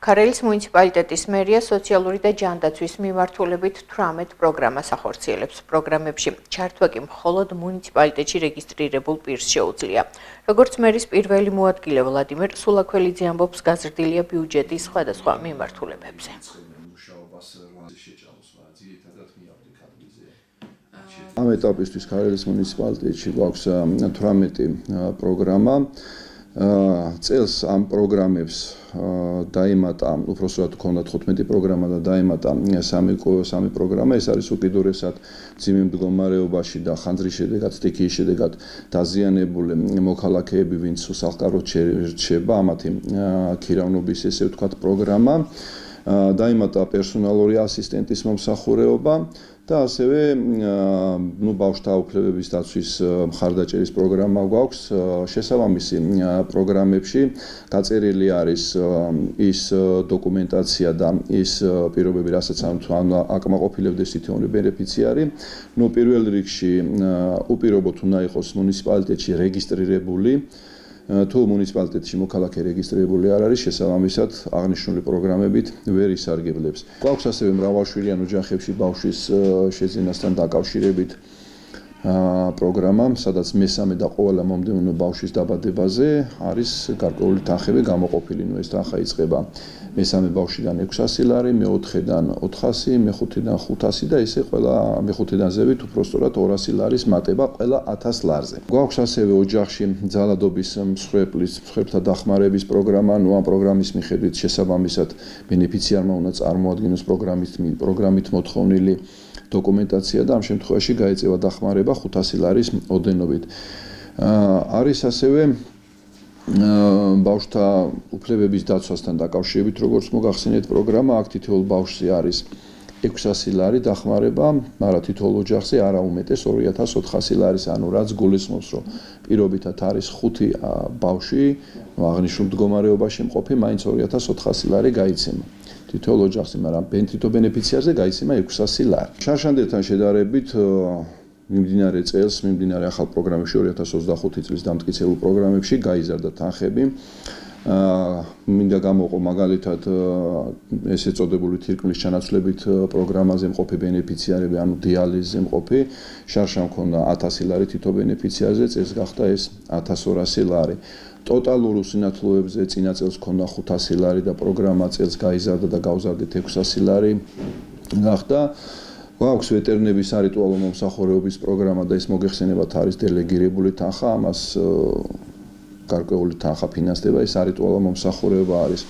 ქარელის მუნიციპალიტეტის მერია სოციალური და ჯანდაცვის მიმართულებით 18 პროგრამას ახორციელებს. პროგრამებში ჩართვა კი მხოლოდ მუნიციპალიტეტში რეგისტრირებულ პირს შეუძლია. როგორც მერის პირველი მოადგილე ვლადიმერ სულაქველიძე ამბობს, გაზრდილია ბიუჯეტის სხვადასხვა მიმართულებებზე. ამ ეტაპისთვის ქარელის მუნიციპალიტეტში გვაქვს 18 პროგრამა. წელს ამ პროგრამებს დაემატა, უпроსტად ჰქონდათ 15 პროგრამა და დაემატა სამი პროგრამა. ეს არის უკიდურესად მძიმე მდგომარეობაში და ხანძრის შედეგად, სტიქიის შედეგად დაზიანებული მოქალაქეები, ვინც სახკაროდ რჩება, ამათი ქირავნობის ესე ვთქვათ პროგრამა. დაემატა პერსონალური ასისტენტის მომსახურება და ასევე ბავშვთა უფლებების დაცვის მხარდაჭერის პროგრამა გვაქვს. შესაბამისი პროგრამებში გაწერილი არის ის დოკუმენტაცია და ის პირობები, რასაც აკმაყოფილებდეს თითოეული ბენეფიციარი. პირველ რიგში უპირობოდ უნდა იყოს მუნიციპალიტეტში რეგისტრირებული. თუ მუნიციპალიტეტში მოქალაქე რეგისტრირებული არ არის, შესაბამისად აღნიშნული პროგრამებით ვერ ისარგებლებს. გვაქვს ასევე მრავალშვილიან ოჯახებში ბავშვის შეძენასთან დაკავშირებით პროგრამა, სადაც მესამე და ყველა მომდევნო ბავშვის დაბადებაზე არის გარკვეული თანხები გამოყოფილი. ეს თანხა იწყება მესამე ბავშვიდან 600 ლარი, მეოთხედან 400, მეხუთედან 500 და ესე ყველა მეხუთედან ზევით უпроსტოდ 200 ლარის მატება ყველა 1000 ლარზე. გვაქვს ასევე ოჯახში ძალადობის მსხვერპლთა დახმარების პროგრამა. ამ პროგრამის მიხედვით შესაბამისად ბენეფიციარმა უნდა წარმოადგინოს პროგრამით მოთხოვნილი დოკუმენტაცია და ამ შემთხვევაში გაეწევა დახმარება 500 ლარის ოდენობით. არის ასევე ბავშვთა უფლებების დაცვასთან დაკავშირებით, როგორც მოგახსენეთ პროგრამა, აქ თითოეულ ბავშვზე არის 600 ლარი დახმარება, მაგრამ თითოეულ ოჯახზე არა უმეტეს 2400 ლარის, ანუ რაც გულისხმობს, რომ პირობითად არის 5 ბავშვი აღნიშნულ მდგომარეობაში მყოფი, მაინც 2400 ლარი გაიცემა. თითოეულ ოჯახზე, მაგრამ თითო ბენეფიციარზე გაიცემა 600 ლარი. შარშანდელთან შედარებით მიმდინარე წელს, მიმდინარე ახალ პროგრამებში 2025 წლის დამტკიცებულ პროგრამებში გაიზარდა თანხები. მინდა გამოვყო მაგალითად ესე წოდებული თირკმლის ჩანაცვლებით პროგრამაზე მყოფი ბენეფიციარები, ანუ დიალიზზე მყოფი, შარშან მქონდა 1000 ლარი თითო ბენეფიციარზე, წელს გახდა ეს 1200 ლარი. ტოტალურ უსინათლოებზე წინა წელს მქონდა 500 ლარი და პროგრამა წელს გაიზარდა და გავზარდეთ 600 ლარი გახდა. გვაქვს ვეტერნების სარიტუალო მომსახურებების პროგრამა და ეს მოგეხსენებათ არის დელეგირებული თანხა, ამას გარკვეული თანხა ფინანსდება, ეს სარიტუალო მომსახურება არის.